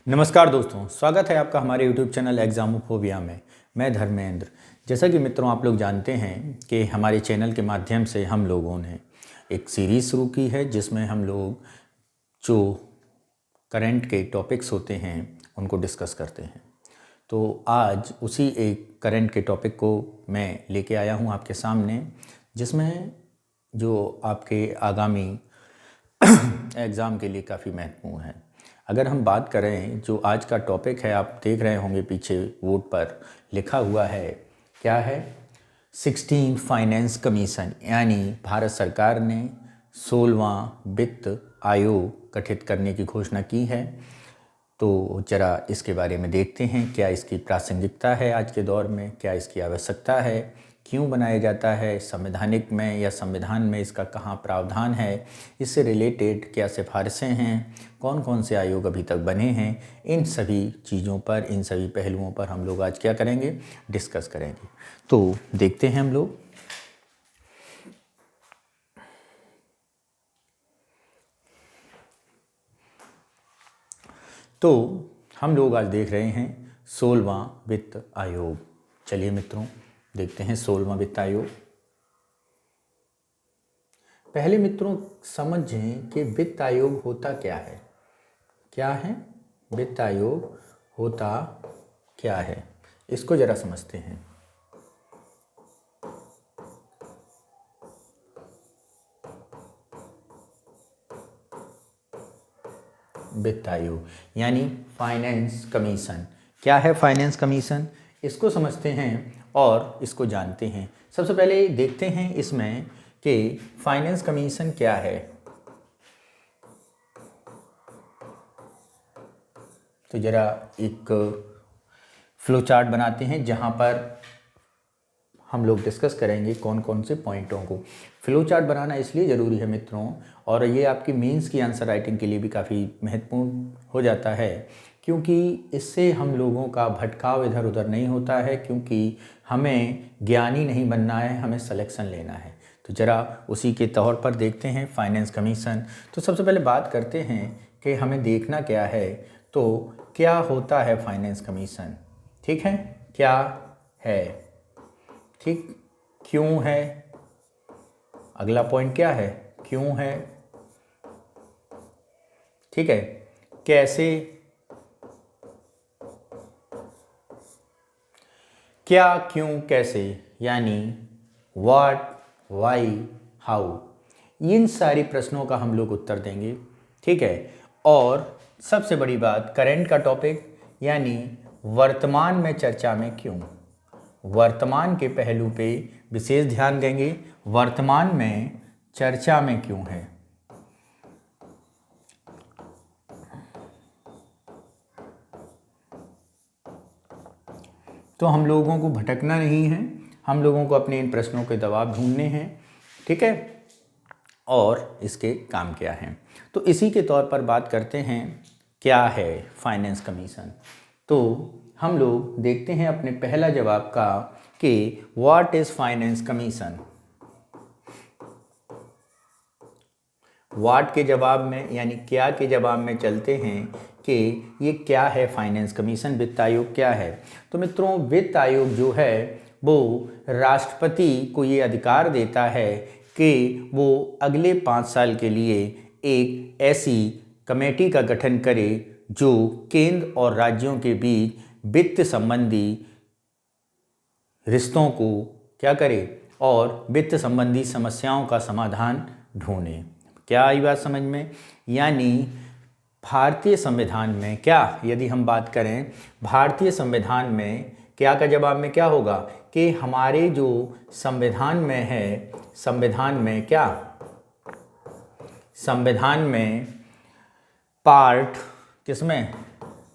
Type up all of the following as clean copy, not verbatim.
नमस्कार दोस्तों, स्वागत है आपका हमारे YouTube चैनल एग्जामोफोबिया में। मैं धर्मेंद्र। जैसा कि मित्रों आप लोग जानते हैं कि हमारे चैनल के माध्यम से हम लोगों ने एक सीरीज़ शुरू की है जिसमें हम लोग जो करंट के टॉपिक्स होते हैं उनको डिस्कस करते हैं। तो आज उसी एक करंट के टॉपिक को मैं लेके आया हूँ आपके सामने, जिसमें जो आपके आगामी एग्ज़ाम के लिए काफ़ी महत्वपूर्ण है। अगर हम बात करें, जो आज का टॉपिक है, आप देख रहे होंगे पीछे बोर्ड पर लिखा हुआ है, क्या है? 16 फाइनेंस कमीशन, यानी भारत सरकार ने 16वां वित्त आयोग गठित करने की घोषणा की है। तो ज़रा इसके बारे में देखते हैं, क्या इसकी प्रासंगिकता है आज के दौर में, क्या इसकी आवश्यकता है, क्यों बनाया जाता है, संवैधानिक में या संविधान में इसका कहाँ प्रावधान है, इससे रिलेटेड क्या सिफारिशें हैं, कौन कौन से आयोग अभी तक बने हैं, इन सभी चीज़ों पर, इन सभी पहलुओं पर हम लोग आज क्या करेंगे, डिस्कस करेंगे। तो देखते हैं हम लोग। तो हम लोग आज देख रहे हैं 16वां वित्त आयोग। चलिए मित्रों देखते हैं 16वां वित्त आयोग। पहले मित्रों समझें कि वित्त आयोग होता क्या है। क्या है वित्त आयोग? होता क्या है, इसको ज़रा समझते हैं। वित्त आयोग यानी फाइनेंस कमीशन। क्या है फाइनेंस कमीशन? इसको समझते हैं और इसको जानते हैं। सबसे पहले देखते हैं इसमें कि फाइनेंस कमीशन क्या है। तो ज़रा एक फ्लो चार्ट बनाते हैं जहाँ पर हम लोग डिस्कस करेंगे कौन कौन से पॉइंटों को। फ्लो चार्ट बनाना इसलिए ज़रूरी है मित्रों, और ये आपकी मेंस की आंसर राइटिंग के लिए भी काफ़ी महत्वपूर्ण हो जाता है, क्योंकि इससे हम लोगों का भटकाव इधर उधर नहीं होता है, क्योंकि हमें ज्ञानी नहीं बनना है, हमें सिलेक्शन लेना है। तो ज़रा उसी के तौर पर देखते हैं फाइनेंस कमीशन। तो सबसे पहले बात करते हैं कि हमें देखना क्या है। तो क्या होता है फाइनेंस कमीशन? ठीक है, क्या है, ठीक, क्यों है, अगला पॉइंट क्या है, क्यों है, ठीक है, कैसे, क्या, क्यों, कैसे, यानी व्हाट, वाई, हाउ, इन सारी प्रश्नों का हम लोग उत्तर देंगे। ठीक है, और सबसे बड़ी बात करंट का टॉपिक, यानी वर्तमान में चर्चा में क्यों, वर्तमान के पहलू पे विशेष ध्यान देंगे। वर्तमान में चर्चा में क्यों है। तो हम लोगों को भटकना नहीं है, हम लोगों को अपने इन प्रश्नों के जवाब ढूंढने हैं। ठीक है, और इसके काम क्या हैं। तो इसी के तौर पर बात करते हैं क्या है फाइनेंस कमीशन। तो हम लोग देखते हैं अपने पहला जवाब का कि what is finance commission. What के जवाब में, यानी क्या के जवाब में चलते हैं कि ये क्या है फाइनेंस कमीशन, वित्त आयोग क्या है। तो मित्रों वित्त आयोग जो है वो राष्ट्रपति को ये अधिकार देता है कि वो अगले 5 साल के लिए एक ऐसी कमेटी का गठन करे जो केंद्र और राज्यों के बीच वित्त संबंधी रिश्तों को क्या करे और वित्त संबंधी समस्याओं का समाधान ढूंढे। क्या आई बात समझ में? यानी भारतीय संविधान में क्या, यदि हम बात करें भारतीय संविधान में क्या का जवाब में क्या होगा कि हमारे जो संविधान में है, संविधान में क्या, संविधान में पार्ट, किसमें,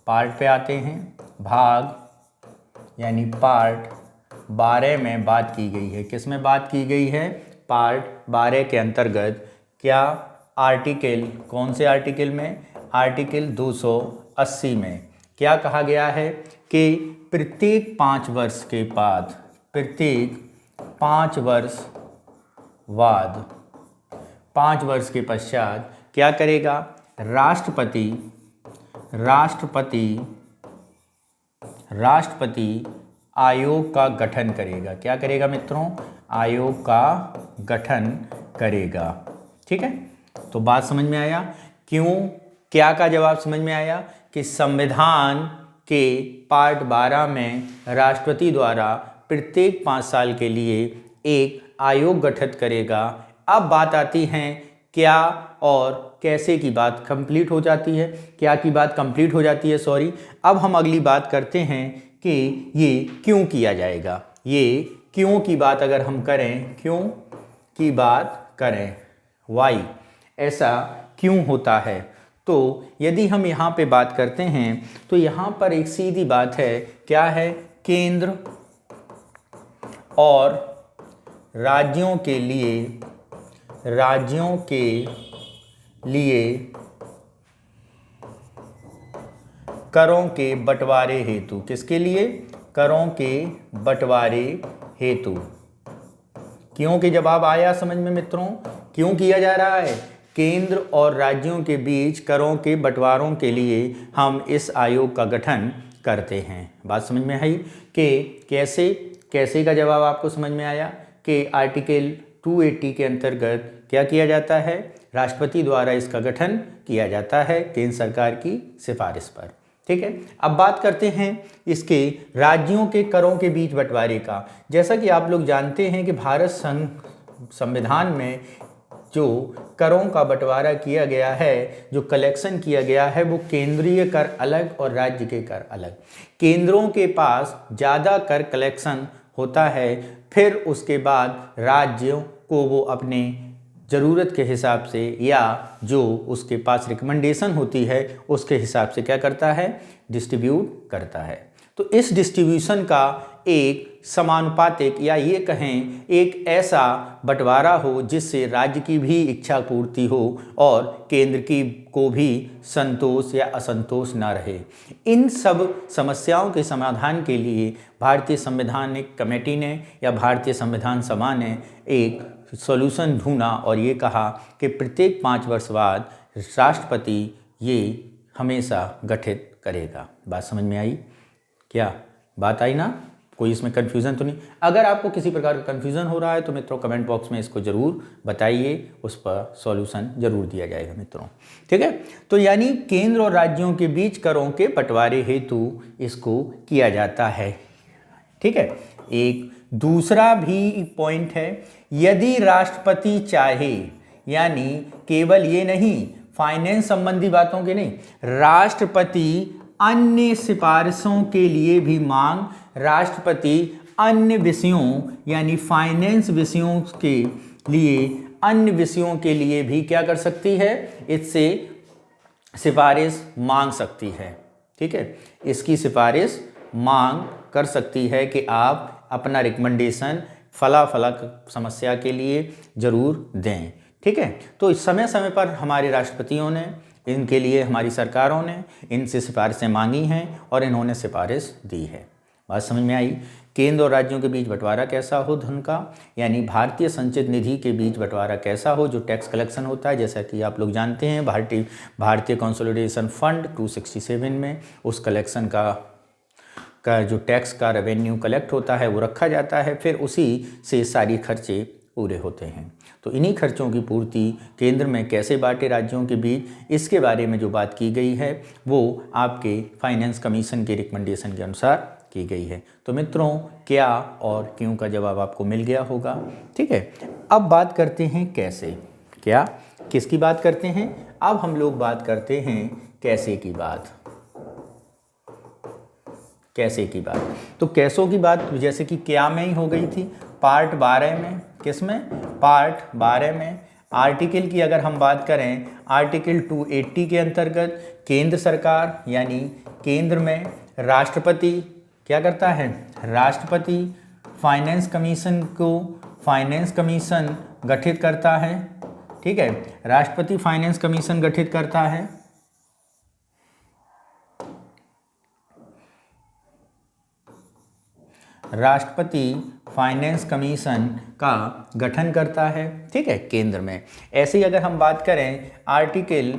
पार्ट पे आते हैं, भाग यानी पार्ट 12 में बात की गई है। किस में बात की गई है? पार्ट 12 के अंतर्गत क्या, आर्टिकल, कौन से आर्टिकल में, आर्टिकल 280 में क्या कहा गया है कि प्रत्येक 5 वर्ष के बाद, प्रत्येक 5 वर्ष बाद, 5 वर्ष के पश्चात क्या करेगा, राष्ट्रपति राष्ट्रपति आयोग का गठन करेगा। क्या करेगा मित्रों? आयोग का गठन करेगा। ठीक है, तो बात समझ में आया? क्यों, क्या का जवाब समझ में आया कि संविधान के पार्ट 12 में राष्ट्रपति द्वारा प्रत्येक 5 साल के लिए एक आयोग गठित करेगा। अब बात आती है क्या और कैसे की बात कंप्लीट हो जाती है, क्या की बात कंप्लीट हो जाती है, सॉरी। अब हम अगली बात करते हैं कि ये क्यों किया जाएगा। ये क्यों की बात अगर हम करें, क्यों की बात करें, वाई, ऐसा क्यों होता है, तो यदि हम यहाँ पे बात करते हैं तो यहाँ पर एक सीधी बात है, क्या है? केंद्र और राज्यों के लिए करों के बंटवारे हेतु। किसके लिए? करों के बंटवारे हेतु। क्यों के जवाब आया समझ में मित्रों? क्यों किया जा रहा है? केंद्र और राज्यों के बीच करों के बंटवारों के लिए हम इस आयोग का गठन करते हैं। बात समझ में आई कि कैसे का जवाब आपको समझ में आया कि आर्टिकल 280 के अंतर्गत क्या किया जाता है? राष्ट्रपति द्वारा इसका गठन किया जाता है केंद्र सरकार की सिफारिश पर। ठीक है, अब बात करते हैं इसके राज्यों के करों के बीच बंटवारे का। जैसा कि आप लोग जानते हैं कि भारत संविधान में जो करों का बंटवारा किया गया है, जो कलेक्शन किया गया है, वो केंद्रीय कर अलग और राज्य के कर अलग। केंद्रों के पास ज़्यादा कर कलेक्शन होता है, फिर उसके बाद राज्यों को वो अपने ज़रूरत के हिसाब से या जो उसके पास रिकमेंडेशन होती है उसके हिसाब से क्या करता है? डिस्ट्रीब्यूट करता है। तो इस डिस्ट्रीब्यूशन का एक समानुपातिक या ये कहें एक ऐसा बंटवारा हो जिससे राज्य की भी इच्छा पूर्ति हो और केंद्र की को भी संतोष या असंतोष ना रहे। इन सब समस्याओं के समाधान के लिए भारतीय संवैधानिक कमेटी ने या भारतीय संविधान सभा ने एक सॉल्यूशन ढूंढा और ये कहा कि प्रत्येक 5 वर्ष बाद राष्ट्रपति ये हमेशा गठित करेगा। बात समझ में आई? क्या बात आई ना? कोई इसमें कन्फ्यूज़न तो नहीं? अगर आपको किसी प्रकार का कन्फ्यूज़न हो रहा है तो मित्रों कमेंट बॉक्स में इसको ज़रूर बताइए, उस पर सॉल्यूशन ज़रूर दिया जाएगा मित्रों। ठीक है, तो यानी केंद्र और राज्यों के बीच करों के बंटवारे हेतु इसको किया जाता है। ठीक है, एक दूसरा भी पॉइंट है, यदि राष्ट्रपति चाहे, यानी केवल ये नहीं फाइनेंस संबंधी बातों के नहीं, राष्ट्रपति अन्य सिफारिशों के लिए भी राष्ट्रपति अन्य विषयों यानी फाइनेंस विषयों के लिए अन्य विषयों के लिए भी क्या कर सकती है? इससे सिफारिश मांग सकती है। ठीक है, इसकी सिफारिश मांग कर सकती है कि आप अपना रिकमेंडेशन फला समस्या के लिए ज़रूर दें। ठीक है, तो इस समय समय पर हमारे राष्ट्रपतियों ने इनके लिए, हमारी सरकारों ने इनसे सिफारिशें मांगी हैं और इन्होंने सिफारिश दी है। बात समझ में आई? केंद्र और राज्यों के बीच बंटवारा कैसा हो धन का, यानी भारतीय संचित निधि के बीच बंटवारा कैसा हो, जो टैक्स कलेक्शन होता है। जैसा कि आप लोग जानते हैं भारतीय कंसोलिडेशन फंड 267 में उस कलेक्शन का जो टैक्स का रेवेन्यू कलेक्ट होता है वो रखा जाता है, फिर उसी से सारी खर्चे पूरे होते हैं। तो इन्हीं खर्चों की पूर्ति केंद्र में कैसे बांटे राज्यों के बीच, इसके बारे में जो बात की गई है वो आपके फाइनेंस कमीशन के रिकमेंडेशन के अनुसार की गई है। तो मित्रों क्या और क्यों का जवाब आपको मिल गया होगा। ठीक है, अब बात करते हैं कैसे, क्या किसकी बात करते हैं? अब हम लोग बात करते हैं कैसे की बात। कैसे की बात, तो कैसों की बात जैसे कि क्या में ही हो गई थी पार्ट 12 में। किस में? पार्ट 12 में। आर्टिकल की अगर हम बात करें, आर्टिकल 280 के अंतर्गत केंद्र सरकार यानी केंद्र में राष्ट्रपति क्या करता है? राष्ट्रपति फाइनेंस कमीशन गठित करता है। ठीक है, राष्ट्रपति फाइनेंस कमीशन गठित करता है। राष्ट्रपति फाइनेंस कमीशन का गठन करता है। ठीक है, केंद्र में। ऐसे ही अगर हम बात करें आर्टिकल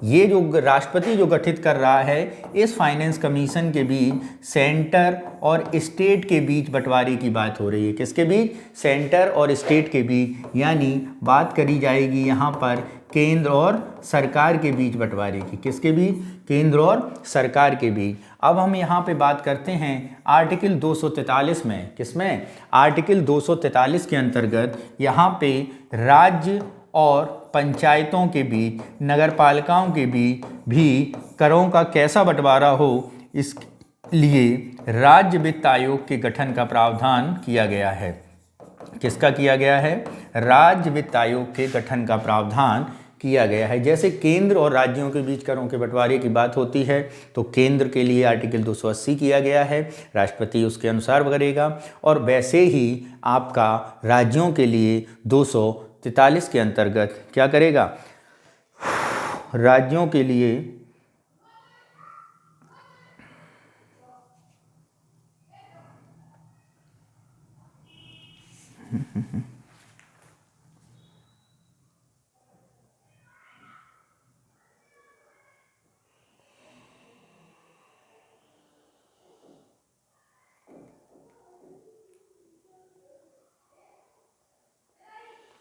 ये जो राष्ट्रपति जो गठित कर रहा है, इस फाइनेंस कमीशन के बीच सेंटर और स्टेट के बीच बंटवारे की बात हो रही है। किसके बीच? सेंटर और स्टेट के बीच, यानी बात करी जाएगी यहाँ पर केंद्र और सरकार के बीच बंटवारे की। किसके बीच? केंद्र और सरकार के बीच। अब हम यहाँ पे बात करते हैं आर्टिकल 243 में। किसमें? आर्टिकल 243 के अंतर्गत यहाँ पे राज्य और पंचायतों के बीच, नगर पालिकाओं के बीच भी करों का कैसा बंटवारा हो, इसके लिए राज्य वित्त आयोग के गठन का प्रावधान किया गया है। किसका किया गया है? राज्य वित्त आयोग के गठन का प्रावधान किया गया है। जैसे केंद्र और राज्यों के बीच करों के बंटवारे की बात होती है, तो केंद्र के लिए आर्टिकल 280 किया गया है, राष्ट्रपति उसके अनुसार करेगा। और वैसे ही आपका राज्यों के लिए 243 के अंतर्गत क्या करेगा? राज्यों के लिए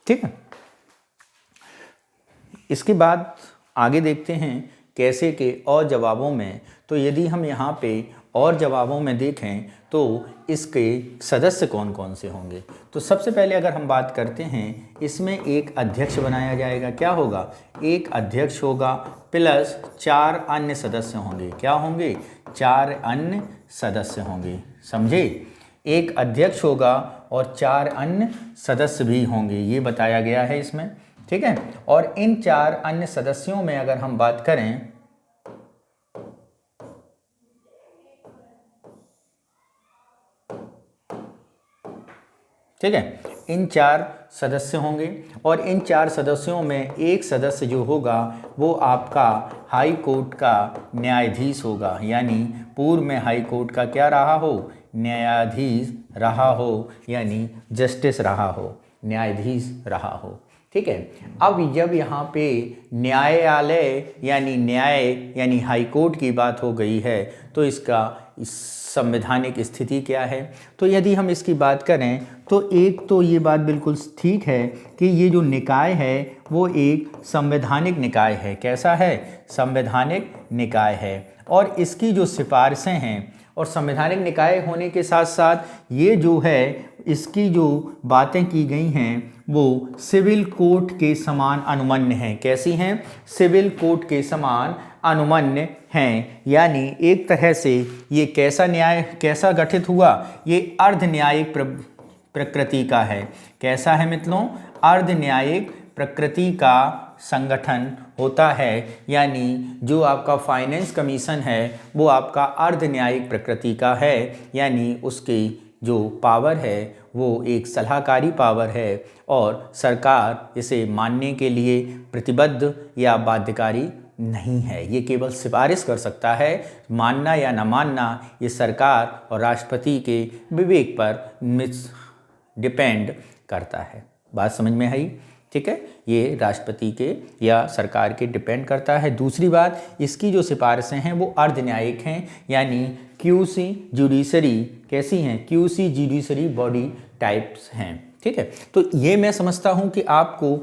ठीक है। इसके बाद आगे देखते हैं कैसे के और जवाबों में। तो यदि हम यहाँ पे और जवाबों में देखें तो इसके सदस्य कौन कौन से होंगे, तो सबसे पहले अगर हम बात करते हैं, इसमें एक अध्यक्ष बनाया जाएगा। क्या होगा? एक अध्यक्ष होगा प्लस 4 अन्य सदस्य होंगे। क्या होंगे? 4 अन्य सदस्य होंगे। समझे? एक अध्यक्ष होगा और 4 अन्य सदस्य भी होंगे, ये बताया गया है इसमें। ठीक है। और इन 4 अन्य सदस्यों में अगर हम बात करें, ठीक है, इन 4 सदस्य होंगे और इन 4 सदस्यों में एक सदस्य जो होगा वो आपका हाई कोर्ट का न्यायाधीश होगा, यानी पूर्व में हाई कोर्ट का क्या रहा हो? न्यायाधीश रहा हो, यानी जस्टिस रहा हो, न्यायाधीश रहा हो। ठीक है। अब जब यहाँ पे न्यायालय यानी न्याय यानी हाई कोर्ट की बात हो गई है, तो इसका संवैधानिक स्थिति क्या है? तो यदि हम इसकी बात करें तो एक तो ये बात बिल्कुल ठीक है कि ये जो निकाय है वो एक संवैधानिक निकाय है। कैसा है? संवैधानिक निकाय है। और इसकी जो सिफारिशें हैं, और संवैधानिक निकाय होने के साथ साथ ये जो है इसकी जो बातें की गई हैं वो सिविल कोर्ट के समान अनुमन्य हैं। कैसी हैं? सिविल कोर्ट के समान अनुमन्य हैं। यानी एक तरह से ये कैसा गठित हुआ? ये अर्ध न्यायिक प्रकृति का है। कैसा है मित्रों? अर्ध न्यायिक प्रकृति का संगठन होता है। यानी जो आपका फाइनेंस कमीशन है वो आपका अर्ध न्यायिक प्रकृति का है, यानी उसकी जो पावर है वो एक सलाहकारी पावर है और सरकार इसे मानने के लिए प्रतिबद्ध या बाध्यकारी नहीं है। ये केवल सिफारिश कर सकता है। मानना या न मानना ये सरकार और राष्ट्रपति के विवेक पर डिपेंड करता है। बात समझ में आई? ठीक है। ये राष्ट्रपति के या सरकार के डिपेंड करता है। दूसरी बात, इसकी जो सिफारिशें हैं वो अर्ध न्यायिक हैं, यानी क्यूसी जुडिशरी कैसी हैं? क्यूसी जुडिशरी बॉडी टाइप्स हैं। ठीक है। तो ये मैं समझता हूँ कि आपको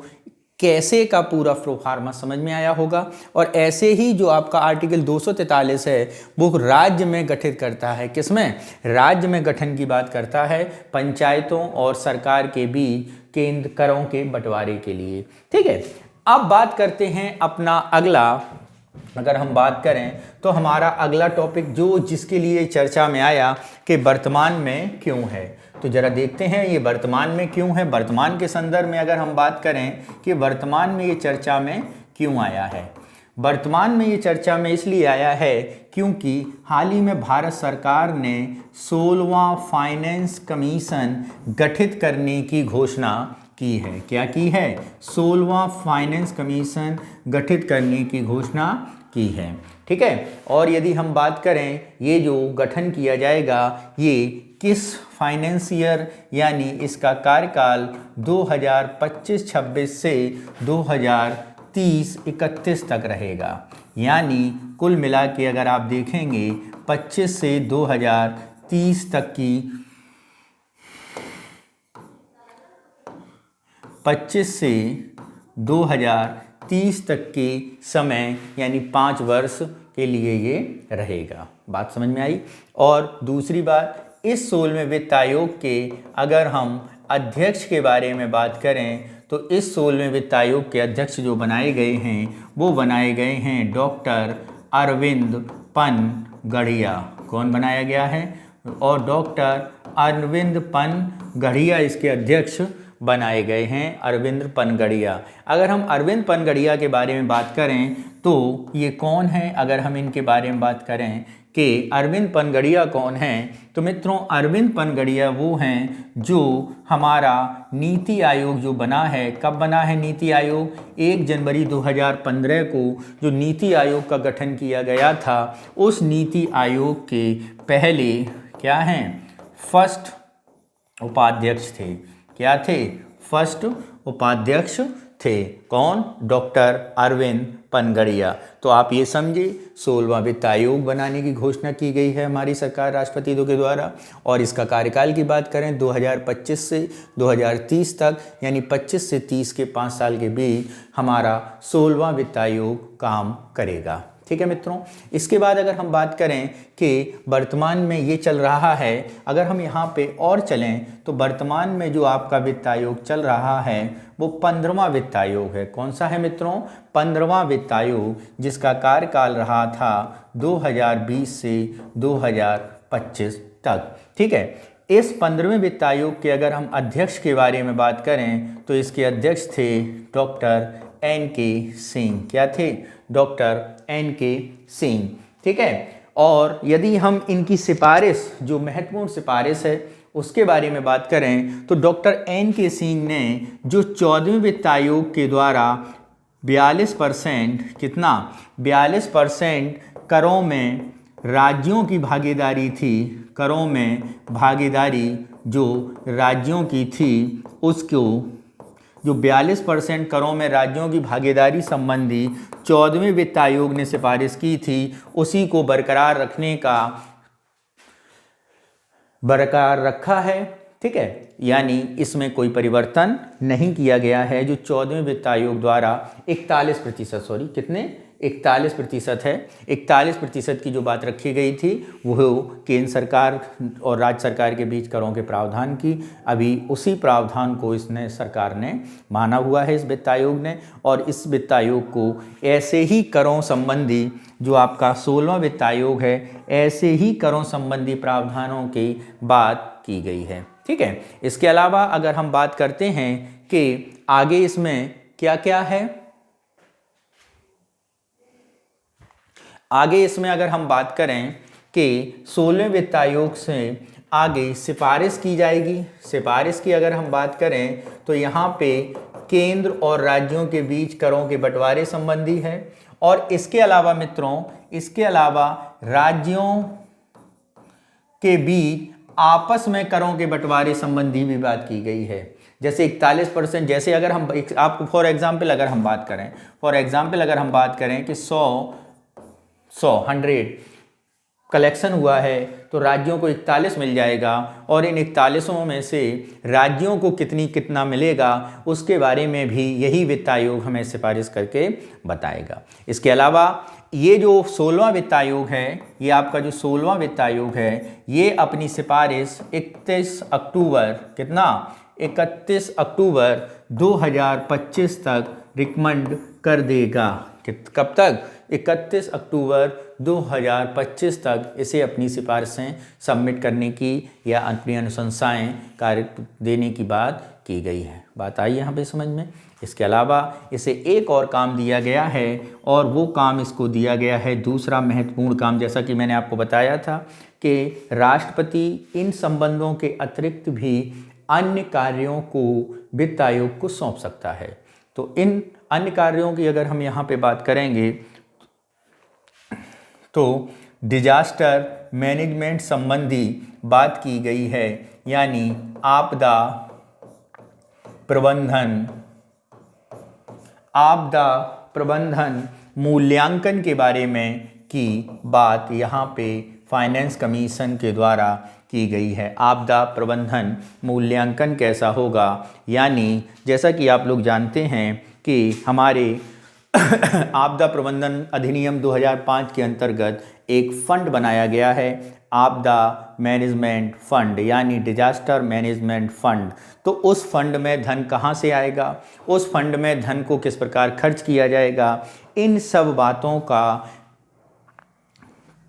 कैसे का पूरा प्रोफार्मा समझ में आया होगा। और ऐसे ही जो आपका आर्टिकल 243 है वो राज्य में गठित करता है। किसमें? राज्य में गठन की बात करता है पंचायतों और सरकार के बीच केंद्र करों के बंटवारे के लिए। ठीक है। अब बात करते हैं अपना अगला। अगर हम बात करें तो हमारा अगला टॉपिक जो जिसके लिए चर्चा में आया कि वर्तमान में क्यों है, तो जरा देखते हैं ये वर्तमान में क्यों है। वर्तमान के संदर्भ में अगर हम बात करें कि वर्तमान में ये चर्चा में क्यों आया है, वर्तमान में ये चर्चा में इसलिए आया है क्योंकि हाल ही में भारत सरकार ने 16वां फाइनेंस कमीशन गठित करने की घोषणा की है। क्या की है? 16वां फाइनेंस कमीशन गठित करने की घोषणा की है। ठीक है। और यदि हम बात करें ये जो गठन किया जाएगा ये किस फाइनेंस ईयर यानी इसका कार्यकाल 2025-26 से 2030 30, 31 तक रहेगा। यानी कुल मिला के अगर आप देखेंगे 25 से 2030 तक की 25 से 2030 तक के समय यानी 5 वर्ष के लिए ये रहेगा। बात समझ में आई। और दूसरी बात, इस 16वें वित्त आयोग के अगर हम अध्यक्ष के बारे में बात करें तो इस 16वें वित्त आयोग के अध्यक्ष जो बनाए गए हैं वो बनाए गए हैं डॉक्टर अरविंद पनगड़िया। कौन बनाया गया है? और डॉक्टर अरविंद पनगड़िया इसके अध्यक्ष बनाए गए हैं, अरविंद पनगड़िया। अगर हम अरविंद पनगड़िया के बारे में बात करें तो ये कौन है? अगर हम इनके बारे में बात करें कि अरविंद पनगड़िया कौन हैं, तो मित्रों अरविंद पनगड़िया वो हैं जो हमारा नीति आयोग जो बना है। कब बना है नीति आयोग? 1 जनवरी 2015 को जो नीति आयोग का गठन किया गया था, उस नीति आयोग के पहले क्या हैं? फर्स्ट उपाध्यक्ष थे। क्या थे? फर्स्ट उपाध्यक्ष थे। कौन? डॉक्टर अरविंद पनगड़िया। तो आप ये समझे 16वां वित्त आयोग बनाने की घोषणा की गई है हमारी सरकार राष्ट्रपति के द्वारा। और इसका कार्यकाल की बात करें 2025 से 2030 तक, यानी 25 से 30 के 5 साल के बीच हमारा 16वां वित्त आयोग काम करेगा। ठीक है मित्रों। इसके बाद अगर हम बात करें कि वर्तमान में ये चल रहा है, अगर हम यहाँ पे और चलें तो वर्तमान में जो आपका वित्त आयोग चल रहा है वो 15वां वित्त आयोग है। कौन सा है मित्रों? 15वां वित्त आयोग, जिसका कार्यकाल रहा था 2020 से 2025 तक। ठीक है। इस 15वें वित्त आयोग के अगर हम अध्यक्ष के बारे में बात करें तो इसके अध्यक्ष थे डॉक्टर N.K. सिंह। क्या थे? Doctor N.K. सिंह। ठीक है। और यदि हम इनकी सिफारिश, जो महत्वपूर्ण सिफारिश है उसके बारे में बात करें तो डॉक्टर N.K. सिंह ने जो 14वें वित्त आयोग के द्वारा 42%, कितना? 42% करों में राज्यों की भागीदारी थी, करों में भागीदारी जो राज्यों की थी उसको, जो 42% करों में राज्यों की भागीदारी संबंधी 14वें वित्त आयोग ने सिफारिश की थी, उसी को बरकरार रखा है। ठीक है। यानी इसमें कोई परिवर्तन नहीं किया गया है। जो 14वें वित्त आयोग द्वारा 41%, सॉरी कितने? 41% है। 41% की जो बात रखी गई थी वो केंद्र सरकार और राज्य सरकार के बीच करों के प्रावधान की, अभी उसी प्रावधान को इसने सरकार ने माना हुआ है, इस वित्त आयोग ने। और इस वित्त आयोग को ऐसे ही करों संबंधी, जो आपका 16वां वित्त आयोग है, ऐसे ही करों संबंधी प्रावधानों की बात की गई है। ठीक है। इसके अलावा अगर हम बात करते हैं कि आगे इसमें क्या क्या है, आगे इसमें अगर हम बात करें कि 16वें वित्त आयोग से आगे सिफारिश की जाएगी। सिफारिश की अगर हम बात करें तो यहाँ पे केंद्र और राज्यों के बीच करों के बंटवारे संबंधी है। और इसके अलावा मित्रों, इसके अलावा राज्यों के बीच आपस में करों के बंटवारे संबंधी भी बात की गई है। जैसे 41%, जैसे अगर हम आपको फॉर एग्जाम्पल अगर हम बात करें कि 100 कलेक्शन हुआ है तो राज्यों को 41 मिल जाएगा, और इन 41 में से राज्यों को कितना मिलेगा उसके बारे में भी यही वित्त आयोग हमें सिफारिश करके बताएगा। इसके अलावा ये जो 16वां वित्त आयोग है, ये आपका जो 16वां वित्त आयोग है, ये अपनी सिफारिश 31 अक्टूबर 2025 तक रिकमेंड कर देगा। कब तक? 31 अक्टूबर 2025 तक इसे अपनी सिफारिशें सबमिट करने की या अपनी अनुशंसाएं कार्य देने की बात की गई है। बात आई यहाँ पे समझ में। इसके अलावा इसे एक और काम दिया गया है, और वो काम इसको दिया गया है, दूसरा महत्वपूर्ण काम, जैसा कि मैंने आपको बताया था कि राष्ट्रपति इन संबंधों के अतिरिक्त भी अन्य कार्यों को वित्त आयोग को सौंप सकता है। तो इन अन्य कार्यों की अगर हम यहाँ पे बात करेंगे तो डिजास्टर मैनेजमेंट संबंधी बात की गई है, यानी आपदा प्रबंधन मूल्यांकन के बारे में की बात यहाँ पे फाइनेंस कमीशन के द्वारा की गई है। आपदा प्रबंधन मूल्यांकन कैसा होगा, यानी जैसा कि आप लोग जानते हैं कि हमारे आपदा प्रबंधन अधिनियम 2005 के अंतर्गत एक फंड बनाया गया है, आपदा मैनेजमेंट फंड यानी डिजास्टर मैनेजमेंट फंड। तो उस फंड में धन कहाँ से आएगा, उस फंड में धन को किस प्रकार खर्च किया जाएगा, इन सब बातों का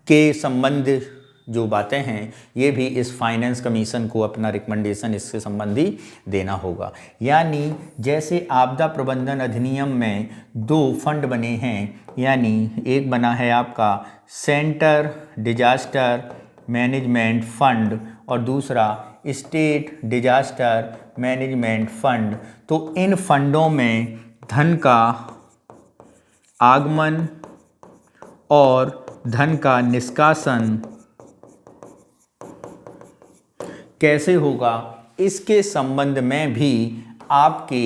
के संबंध जो बातें हैं ये भी इस फाइनेंस कमीशन को अपना रिकमेंडेशन इससे संबंधी देना होगा। यानी जैसे आपदा प्रबंधन अधिनियम में 2 फंड बने हैं, यानी एक बना है आपका सेंटर डिजास्टर मैनेजमेंट फंड और दूसरा स्टेट डिजास्टर मैनेजमेंट फंड। तो इन फंडों में धन का आगमन और धन का निष्कासन कैसे होगा, इसके संबंध में भी आपके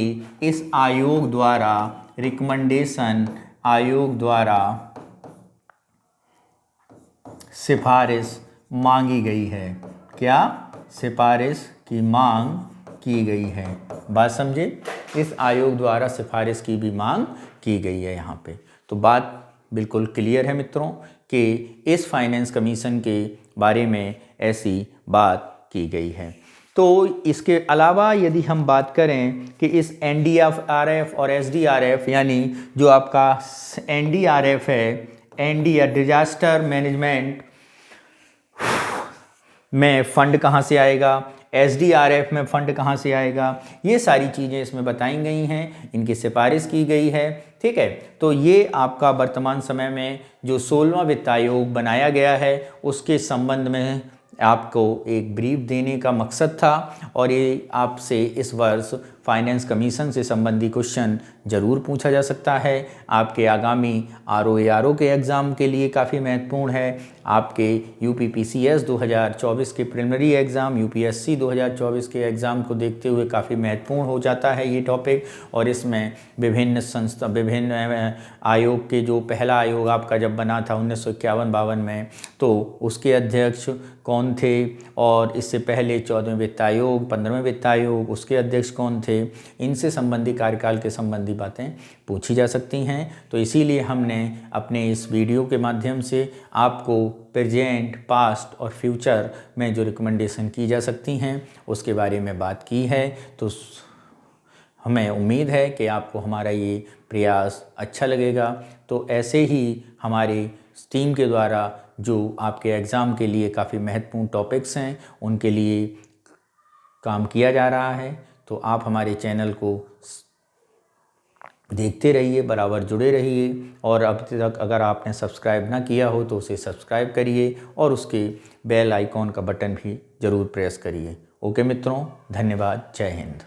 इस आयोग द्वारा रिकमेंडेशन, आयोग द्वारा सिफारिश मांगी गई है। क्या सिफारिश की मांग की गई है, बात समझे। इस आयोग द्वारा सिफारिश की भी मांग की गई है यहाँ पे। तो बात बिल्कुल क्लियर है मित्रों कि इस फाइनेंस कमीशन के बारे में ऐसी बात की गई है। तो इसके अलावा यदि हम बात करें कि इस NDRF और SDRF यानी जो आपका NDRF है, NDR डिजास्टर मैनेजमेंट में फ़ंड कहाँ से आएगा, SDRF में फ़ंड कहाँ से आएगा, ये सारी चीज़ें इसमें बताई गई हैं, इनकी सिफारिश की गई है। ठीक है, तो ये आपका वर्तमान समय में जो 16वां वित्त आयोग बनाया गया है उसके संबंध में आपको एक ब्रीफ देने का मकसद था। और ये आपसे इस वर्ष फाइनेंस कमीशन से संबंधी क्वेश्चन ज़रूर पूछा जा सकता है। आपके आगामी RO के एग्ज़ाम के लिए काफ़ी महत्वपूर्ण है। आपके UPPCS 2024 के प्रिलिमिनरी एग्ज़ाम, UPSC 2024 के एग्ज़ाम को देखते हुए काफ़ी महत्वपूर्ण हो जाता है ये टॉपिक। और इसमें विभिन्न आयोग के जो पहला आयोग आपका जब बना था 1951-52 में, तो उसके अध्यक्ष कौन थे, और इससे पहले 14वें वित्त आयोग, 15वें वित्त आयोग, उसके अध्यक्ष कौन थे, इनसे संबंधी कार्यकाल के संबंधी बातें पूछी जा सकती हैं। तो इसीलिए हमने अपने इस वीडियो के माध्यम से आपको प्रेजेंट, पास्ट और फ्यूचर में जो रिकमेंडेशन की जा सकती हैं उसके बारे में बात की है। तो हमें उम्मीद है कि आपको हमारा ये प्रयास अच्छा लगेगा। तो ऐसे ही हमारी टीम के द्वारा जो आपके एग्ज़ाम के लिए काफ़ी महत्वपूर्ण टॉपिक्स हैं उनके लिए काम किया जा रहा है। तो आप हमारे चैनल को देखते रहिए, बराबर जुड़े रहिए, और अब तक अगर आपने सब्सक्राइब ना किया हो तो उसे सब्सक्राइब करिए और उसके बेल आइकॉन का बटन भी ज़रूर प्रेस करिए। ओके मित्रों, धन्यवाद, जय हिंद।